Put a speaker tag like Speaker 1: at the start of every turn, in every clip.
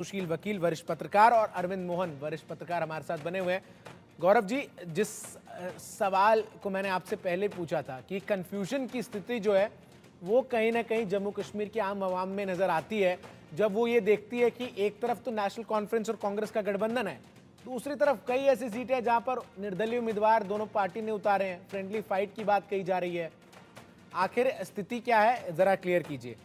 Speaker 1: सुशील वकील वरिष्ठ पत्रकार और अरविंद मोहन वरिष्ठ पत्रकार हमारे साथ बने हुए हैं। गौरव जी, जिस सवाल को मैंने आपसे पहले पूछा था कि कंफ्यूजन की स्थिति जो है वो कहीं ना कहीं जम्मू कश्मीर की आम आवाम में नजर आती है जब वो ये देखती है कि एक तरफ तो नेशनल कॉन्फ्रेंस और कांग्रेस का गठबंधन है, दूसरी तरफ कई ऐसी सीटें हैं जहां पर निर्दलीय उम्मीदवार दोनों पार्टी ने उतारे हैं, फ्रेंडली फाइट की बात कही जा रही है। आखिर स्थिति क्या है, जरा क्लियर कीजिए।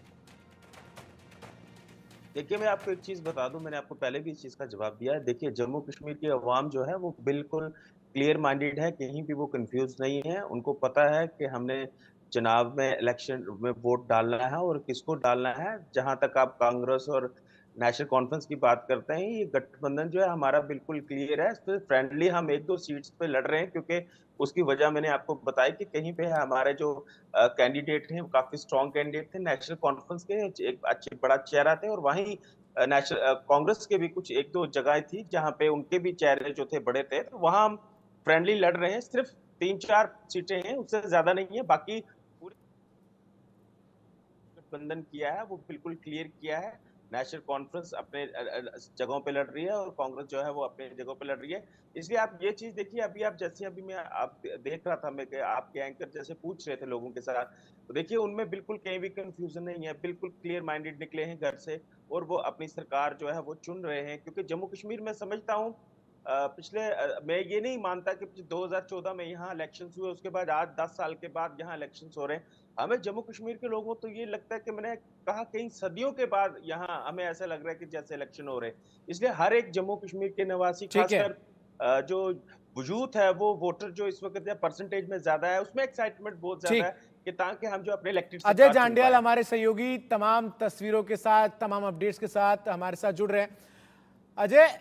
Speaker 2: देखिए, मैं आपको एक चीज़ बता दूँ, मैंने आपको पहले भी इस चीज़ का जवाब दिया है। देखिए, जम्मू कश्मीर की अवाम जो है, वो बिल्कुल क्लियर माइंडेड है, कहीं भी वो कन्फ्यूज़ नहीं है। उनको पता है कि हमने चुनाव में, इलेक्शन में वोट डालना है और किसको डालना है। जहाँ तक आप कांग्रेस और नेशनल कॉन्फ्रेंस की बात करते हैं, ये गठबंधन जो है हमारा बिल्कुल क्लियर है। इसमें फ्रेंडली हम 1-2 सीट्स पे लड़ रहे हैं, क्योंकि उसकी वजह मैंने आपको बताई कि कहीं पे हमारे जो कैंडिडेट हैं, वो काफ़ी स्ट्रॉन्ग कैंडिडेट थे। नेशनल कॉन्फ्रेंस के एक अच्छे बड़ा चेहरा थे और वहीं कांग्रेस के भी कुछ 1-2 जगह थी, जहाँ पे उनके भी चेहरे जो थे बड़े थे, तो वहाँ हम फ्रेंडली लड़ रहे हैं। सिर्फ़ 3-4 सीटें हैं, उससे ज़्यादा नहीं है। बाकी पूरे गठबंधन किया है, वो बिल्कुल क्लियर किया है। नेशनल कॉन्फ्रेंस अपने जगहों पे लड़ रही है और कांग्रेस जो है वो अपनी जगहों पे लड़ रही है। इसलिए आप ये चीज़ देखिए, अभी आप जैसे अभी मैं आप देख रहा था मैं कि आपके एंकर जैसे पूछ रहे थे लोगों के साथ, तो देखिए उनमें बिल्कुल कहीं भी कन्फ्यूज़न नहीं है, बिल्कुल क्लियर माइंडेड निकले हैं घर से और वो अपनी सरकार जो है वो चुन रहे हैं। क्योंकि जम्मू कश्मीर में समझता हूँ मैं ये नहीं मानता कि 2014 में यहाँ इलेक्शंस हुए, उसके बाद आज 10 साल के बाद यहाँ इलेक्शंस हो रहे हैं। हमें जम्मू कश्मीर के लोगों को तो ये लगता है कि मैंने कहा कई सदियों के बाद यहाँ हमें ऐसा लग रहा है कि जैसे इलेक्शन हो रहे हैं। इसलिए हर एक जम्मू कश्मीर के निवासी
Speaker 1: ठीक है।
Speaker 2: खासकर जो वजूद है वो वोटर जो इस वक्त परसेंटेज में ज्यादा है, उसमें एक्साइटमेंट बहुत ज्यादा है
Speaker 1: ठीक।
Speaker 2: कि ताकि हम जो अपने इलेक्टेड
Speaker 1: अजय
Speaker 2: सरकार चुन
Speaker 1: जांडियाल
Speaker 2: पाए।
Speaker 1: हमारे सहयोगी तमाम तस्वीरों के साथ, तमाम अपडेट्स के साथ हमारे साथ जुड़ रहे हैं। अजय,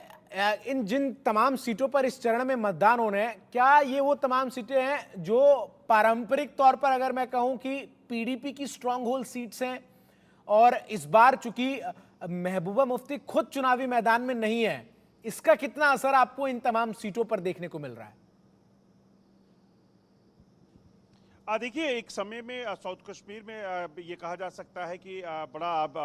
Speaker 1: इन जिन तमाम सीटों पर इस चरण में मतदान होने हैं, क्या ये वो तमाम सीटें हैं जो पारंपरिक तौर पर अगर मैं कहूं कि पीडीपी की स्ट्रांग होल्ड सीट्स हैं, और इस बार चूंकि महबूबा मुफ्ती खुद चुनावी मैदान में नहीं है, इसका कितना असर आपको इन तमाम सीटों पर देखने को मिल रहा है?
Speaker 3: देखिए, एक समय में साउथ कश्मीर में ये कहा जा सकता है कि बड़ा अब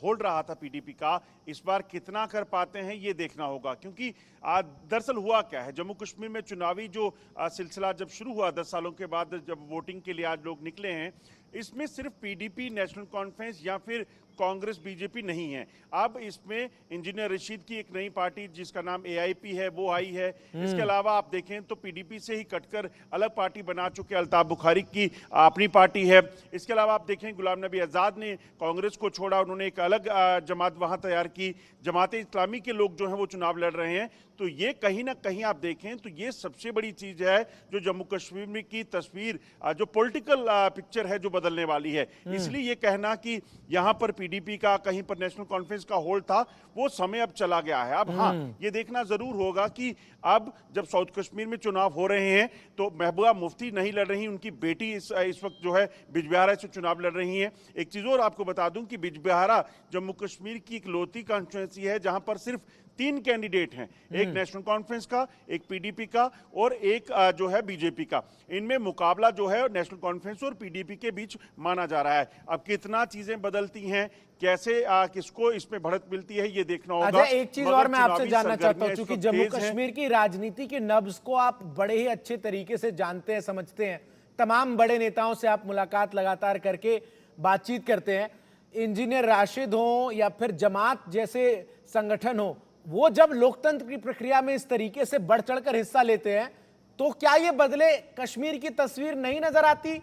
Speaker 3: होल्ड रहा था पीडीपी का। इस बार कितना कर पाते हैं ये देखना होगा, क्योंकि दरअसल हुआ क्या है, जम्मू कश्मीर में चुनावी जो सिलसिला जब शुरू हुआ 10 सालों के बाद, जब वोटिंग के लिए आज लोग निकले हैं, इसमें सिर्फ पीडीपी, नेशनल कॉन्फ्रेंस या फिर कांग्रेस बीजेपी नहीं है। अब इसमें इंजीनियर रशीद की एक नई पार्टी जिसका नाम एआईपी है वो आई है। इसके अलावा आप देखें तो पीडीपी से ही कटकर अलग पार्टी बना चुके अल्ताफ बुखारी की अपनी पार्टी है। इसके अलावा आप देखें गुलाम नबी आज़ाद ने कांग्रेस को छोड़ा, उन्होंने एक अलग जमात वहां तैयार की। जमात इस्लामी के लोग जो हैं वो चुनाव लड़ रहे हैं। तो ये कहीं ना कहीं आप देखें तो ये सबसे बड़ी चीज है जो जम्मू कश्मीर में की तस्वीर, जो पॉलिटिकल पिक्चर है, जो बदलने वाली है। इसलिए ये कहना कि यहां पर पीडीपी का, कहीं पर नेशनल कॉन्फ्रेंस का होल्ड था, वो समय अब चला गया है। अब हाँ, ये देखना जरूर होगा कि अब जब साउथ कश्मीर में चुनाव हो रहे हैं तो महबूबा मुफ्ती नहीं लड़ रही, उनकी बेटी इस वक्त जो है बिजबिहारा से चुनाव लड़ रही है। एक चीज और आपको बता दूं कि बिजबिहारा जम्मू कश्मीर की इकलौती कॉन्स्टिट्यूंसी है जहां पर सिर्फ 3 कैंडिडेट हैं, एक नेशनल कॉन्फ्रेंस का, एक पीडीपी का और एक जो है बीजेपी का। इनमें मुकाबला जो है नेशनल कॉन्फ्रेंस और पीडीपी के बीच माना जा रहा है। अब कितना चीजें बदलती हैं, कैसे किसको इसमें बढ़त मिलती है, ये देखना होगा।
Speaker 1: अच्छा, एक चीज और मैं आपसे जानना चाहता हूं, क्योंकि जम्मू कश्मीर की राजनीति की नब्ज को आप बड़े ही अच्छे तरीके से जानते हैं, समझते हैं, तमाम बड़े नेताओं से आप मुलाकात लगातार करके बातचीत करते हैं। इंजीनियर राशिद हो या फिर जमात जैसे संगठन हो, वो जब लोकतंत्र की प्रक्रिया में इस तरीके से बढ़ चढ़कर हिस्सा लेते हैं, तो क्या ये बदले कश्मीर की तस्वीर नहीं नजर आती?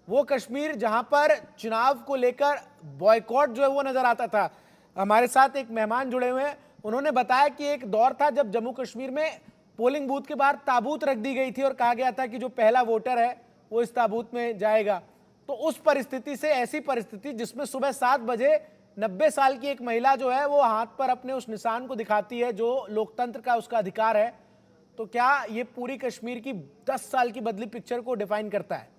Speaker 1: वो कश्मीर जहां पर चुनाव को लेकर बॉयकॉट जो है वो नजर आता था। हमारे साथ एक मेहमान जुड़े हुए हैं, उन्होंने बताया कि एक दौर था जब जम्मू कश्मीर में पोलिंग बूथ के बाहर ताबूत रख दी गई थी और कहा गया था कि जो पहला वोटर है वो इस ताबूत में जाएगा। तो उस परिस्थिति से ऐसी परिस्थिति जिसमें सुबह 7 बजे 90 साल की एक महिला जो है वो हाथ पर अपने उस निशान को दिखाती है जो लोकतंत्र का उसका अधिकार है, तो क्या ये पूरी कश्मीर की 10 साल की बदली पिक्चर को डिफाइन करता है?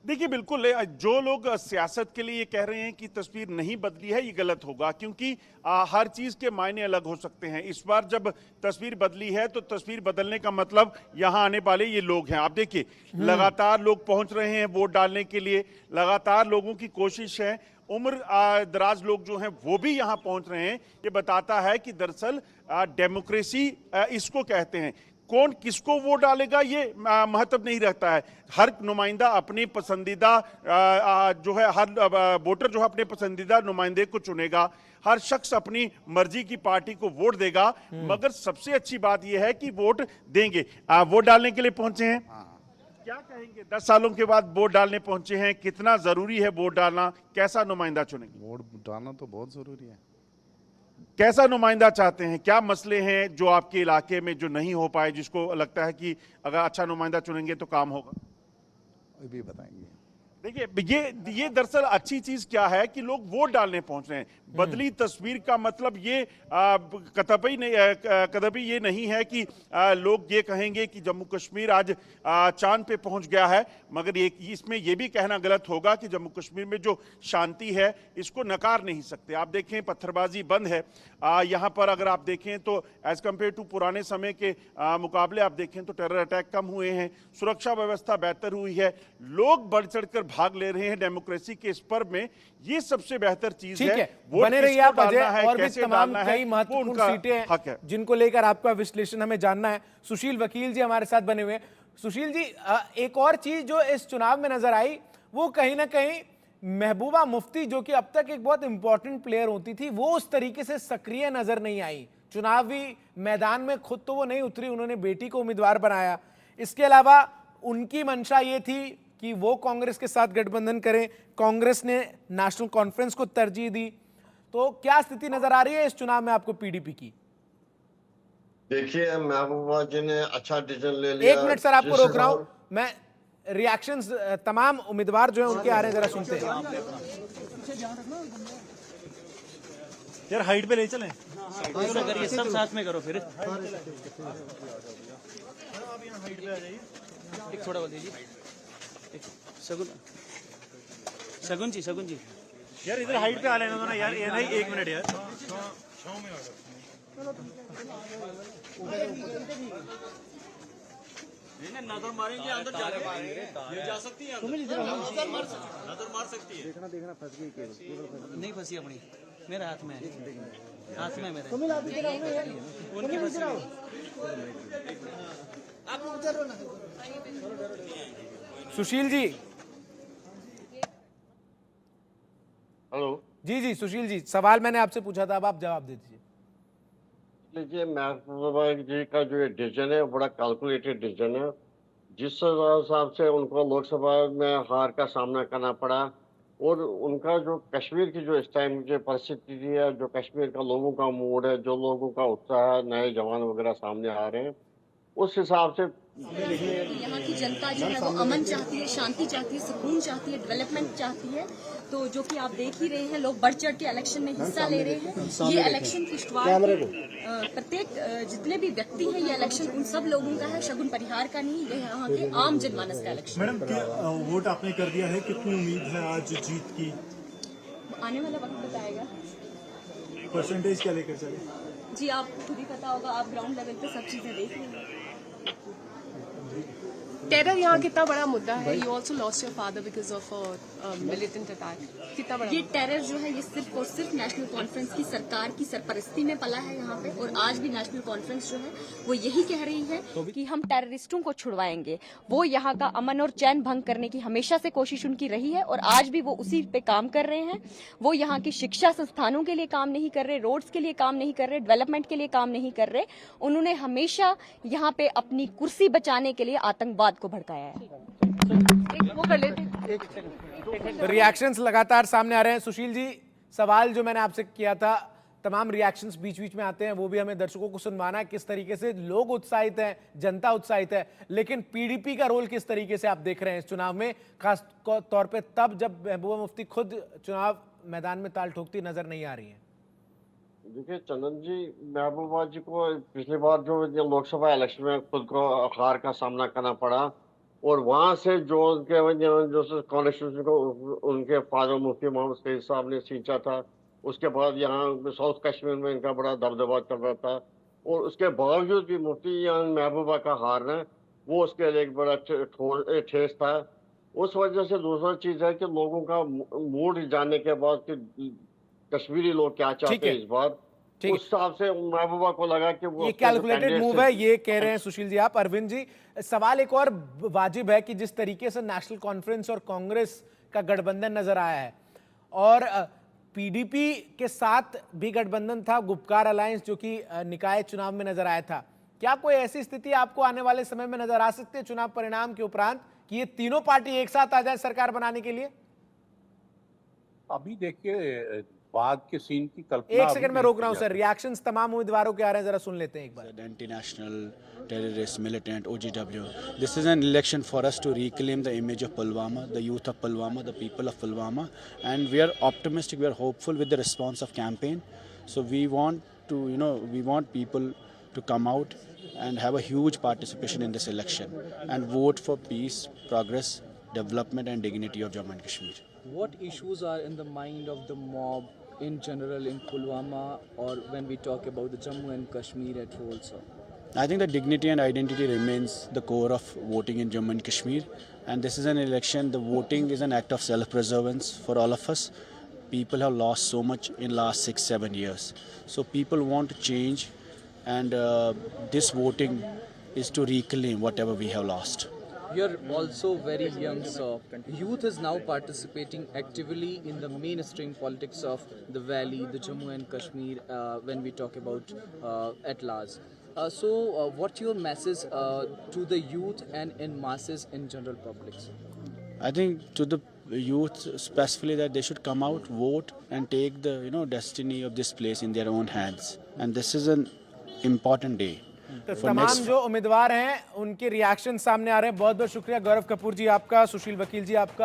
Speaker 3: देखिए, बिल्कुल जो लोग सियासत के लिए ये कह रहे हैं कि तस्वीर नहीं बदली है, ये गलत होगा, क्योंकि हर चीज के मायने अलग हो सकते हैं। इस बार जब तस्वीर बदली है तो तस्वीर बदलने का मतलब यहाँ आने वाले ये लोग हैं। आप देखिए, लगातार लोग पहुंच रहे हैं वोट डालने के लिए, लगातार लोगों की कोशिश है उम्र दराज लोग जो हैं वो भी यहाँ पहुंच रहे हैं। ये बताता है कि दरअसल डेमोक्रेसी इसको कहते हैं। कौन किसको वोट डालेगा ये महत्व नहीं रखता है। हर नुमाइंदा अपनी पसंदीदा जो है, हर वोटर जो है अपने पसंदीदा नुमाइंदे को चुनेगा। हर शख्स अपनी मर्जी की पार्टी को वोट देगा। मगर सबसे अच्छी बात यह है कि वोट देंगे। वोट डालने के लिए पहुंचे हैं, क्या कहेंगे? 10 सालों के बाद वोट डालने पहुंचे हैं, कितना जरूरी है वोट डालना? कैसा नुमाइंदा चुनेंगे?
Speaker 4: वोट डालना तो बहुत जरूरी है।
Speaker 3: कैसा नुमाइंदा चाहते हैं? क्या मसले हैं जो आपके इलाके में जो नहीं हो पाए, जिसको लगता है कि अगर अच्छा नुमाइंदा चुनेंगे तो काम होगा?
Speaker 4: अभी बताएंगे।
Speaker 3: देखिए, ये दरअसल अच्छी चीज क्या है कि लोग वोट डालने पहुंच रहे हैं। बदली तस्वीर का मतलब ये कतई ये नहीं है कि लोग ये कहेंगे कि जम्मू कश्मीर आज चांद पे पहुंच गया है। मगर इसमें ये भी कहना गलत होगा कि जम्मू कश्मीर में जो शांति है इसको नकार नहीं सकते। आप देखें, पत्थरबाजी बंद है यहाँ पर। अगर आप देखें तो एज कम्पेयर टू पुराने समय के मुकाबले आप देखें तो टेरर अटैक कम हुए हैं, सुरक्षा व्यवस्था बेहतर हुई है, लोग बढ़ चढ़कर भाग ले रहे हैं डेमोक्रेसी के इस पर्व में। ये सबसे बेहतर चीज है।
Speaker 1: बने रहिए आप अजय, और भी तमाम कई
Speaker 3: वो
Speaker 1: महत्वपूर्ण
Speaker 3: उनका
Speaker 1: सीटें
Speaker 3: हक है
Speaker 1: जिनको लेकर आपका विश्लेषण हमें जानना है। सुशील वकील जी हमारे साथ बने हुए हैं। सुशील जी, एक और चीज जो इस चुनाव में नजर आई वो कहीं ना कहीं महबूबा मुफ्ती, जो कि अब तक एक बहुत इंपॉर्टेंट प्लेयर होती थी, वो उस तरीके से सक्रिय नजर नहीं आई चुनावी मैदान में। खुद तो वो नहीं उतरी, उन्होंने बेटी को उम्मीदवार बनाया। इसके अलावा उनकी मंशा ये थी कि वो कांग्रेस के साथ गठबंधन करें, कांग्रेस ने नेशनल कॉन्फ्रेंस को तरजीह दी। तो क्या स्थिति नजर आ रही है इस चुनाव में आपको पीडीपी की?
Speaker 5: देखिए, महबूबा जी ने अच्छा डिसीजन ले लिया।
Speaker 1: एक मिनट सर, आपको रोक रहा हूं मैं। रिएक्शंस तमाम उम्मीदवार जो है उनके आ रहे हैं, जरा सुनते हैं।
Speaker 6: यार हाइट पे ले चलें, करिए सब साथ में करो। फिर हाइट पे आ जाइए। एक थोड़ा बोल दीजिए। शगुन जी यार इधर हाइट पे आ लेना ना यार। ये नहीं, एक मिनट यार। नजर मारेंगे, अंदर जा सकती है, नजर मार सकती है। देखना फंस गई केबल। नहीं फंसी अपनी, मेरे हाथ में है मेरे। उनकी फंसी। आप उधर हो ना।
Speaker 1: सुशील जी।
Speaker 5: हेलो
Speaker 1: जी सुशील जी, सवाल मैंने आपसे पूछा था, अब आप जवाब दे दीजिए।
Speaker 5: देखिए, महबूबा जी का जो डिसीजन है बड़ा कैलकुलेटेड डिसीजन है। जिस हिसाब से उनको लोकसभा में हार का सामना करना पड़ा, और उनका जो कश्मीर की जो इस टाइम की परिस्थिति है, जो कश्मीर का लोगों का मूड है, जो लोगों का उत्साह है, नए जवान वगैरह सामने आ रहे हैं, उस हिसाब से
Speaker 7: यहाँ की जनता जो है वो अमन चाहती है, शांति चाहती है, सुकून चाहती है, डेवलपमेंट चाहती है। तो जो कि आप देख ही रहे हैं, लोग बढ़ चढ़ के इलेक्शन में हिस्सा ले रहे हैं। ये इलेक्शन किश्तवाड़ प्रत्येक जितने भी व्यक्ति हैं, ये इलेक्शन उन सब लोगों का है, शगुन परिहार का नहीं। ये यहाँ के आम जनमानस का इलेक्शन।
Speaker 6: मैडम, वोट आपने कर दिया है, कितनी उम्मीद है आज जीत की?
Speaker 7: आने वाला वक्त बताएगा।
Speaker 6: परसेंटेज क्या लेकर चले?
Speaker 7: जी आपको खुद ही पता होगा, आप ग्राउंड लेवल पे सब चीजें देख रहे हैं।
Speaker 8: टेरर यहाँ कितना बड़ा मुद्दा है। You also lost your father because of militant attack. कितना बड़ा
Speaker 7: ये टेरर जो है ये सिर्फ और सिर्फ नेशनल कॉन्फ्रेंस की सरकार की सरपरस्ती में पला है यहाँ पे। और आज भी नेशनल कॉन्फ्रेंस जो है वो यही कह रही है कि हम टेररिस्टों को छुड़वाएंगे। वो यहाँ का अमन और चैन भंग करने की हमेशा से कोशिश उनकी रही है और आज भी वो उसी पे काम कर रहे हैं। वो यहाँ की शिक्षा संस्थानों के लिए काम नहीं कर रहे, रोड्स के लिए काम नहीं कर रहे, डेवलपमेंट के लिए काम नहीं कर रहे। उन्होंने हमेशा यहाँ पे अपनी कुर्सी बचाने के लिए आतंकवाद को भड़काया है।
Speaker 8: वो कर लेते।
Speaker 1: रिएक्शंस लगातार सामने आ रहे हैं। सुशील जी, सवाल जो मैंने आपसे किया था, तमाम रिएक्शंस बीच बीच में आते हैं, वो भी हमें दर्शकों को सुनवाना है। किस तरीके से लोग उत्साहित हैं, जनता उत्साहित है, लेकिन पीडीपी का रोल किस तरीके से आप देख रहे हैं इस चुनाव में, खास तौर पे तब जब महबूबा मुफ्ती खुद चुनाव मैदान में ताल ठोकती नजर नहीं आ रही है?
Speaker 5: देखिए चंदन जी, महबूबा जी को पिछली बार जो लोकसभा इलेक्शन में खुद को हार का सामना करना पड़ा, और वहां से जो उनके जो कॉन्स्टिट्यूशन को उनके फादर मुफ्ती मोहम्मद सईद साहब ने सींचा था, उसके बाद यहाँ साउथ कश्मीर में इनका बड़ा दबदबा चल रहा था, और उसके बावजूद भी मुफ्ती यहाँ महबूबा का हारना वो उसके लिए एक बड़ा ठेस था। उस वजह से दूसरा चीज है कि लोगों का मूड जानने के बाद कि कश्मीरी लोग क्या
Speaker 1: ठीक
Speaker 5: चाहते
Speaker 1: है।
Speaker 5: हैं इस बार,
Speaker 1: ठीक है।
Speaker 5: उस हिसाब से महबूबा को लगा कि वो
Speaker 1: ये
Speaker 5: अपने जो
Speaker 1: कैलकुलेटेड
Speaker 5: कैंडिडेट
Speaker 1: मूव है, ये कह रहे हैं सुशील जी आप। अरविंद जी, सवाल एक और वाजिब है कि जिस तरीके से नेशनल कॉन्फ्रेंस और कांग्रेस का गठबंधन नजर आया है और पीडीपी के साथ भी गठबंधन था, गुपकार अलायंस, जो कि निकाय चुनाव में नजर आया था, क्या कोई ऐसी स्थिति आपको आने वाले समय में नजर आ सकती है चुनाव परिणाम के उपरांत कि ये तीनों पार्टी एक साथ आ जाए सरकार बनाने के लिए?
Speaker 9: अभी देखिए बाद के सीन की कल्पना
Speaker 1: एक सेकंड में रोक रहा हूं सर, रिएक्शंस तमाम उम्मीदवारों के आ रहे हैं, जरा सुन लेते हैं एक बार।
Speaker 10: Anti-national, terrorist, militant, OGW. This is an election for us to reclaim the image of Pulwama, the youth of Pulwama, the people of Pulwama, and we are optimistic, we are hopeful with the response of campaign. So we want to, we want people to come out and have a huge participation in this election and vote for peace, progress, development, and dignity of Jammu and Kashmir.
Speaker 6: What issues are in the mind of the mob in general in Pulwama, or when we talk about the Jammu and Kashmir at whole, sir?
Speaker 10: I think that dignity and identity remains the core of voting in Jammu and Kashmir, and this is an election. The voting is an act of self-preservance for all of us. People have lost so much in last 6-7 years, so people want to change, and this voting is to reclaim whatever we have lost.
Speaker 6: You're also very young, sir. Youth is now participating actively in the mainstream politics of the valley, the Jammu and Kashmir, when we talk about at large. So what's your message to the youth and in masses in general public, sir?
Speaker 10: I think to the youth specifically that they should come out, vote, and take the destiny of this place in their own hands. And this is an important day.
Speaker 1: तो तमाम जो उम्मीदवार हैं उनके reaction सामने आ रहे हैं। बहुत बहुत शुक्रिया गौरव कपूर जी आपका, सुशील वकील जी आपका।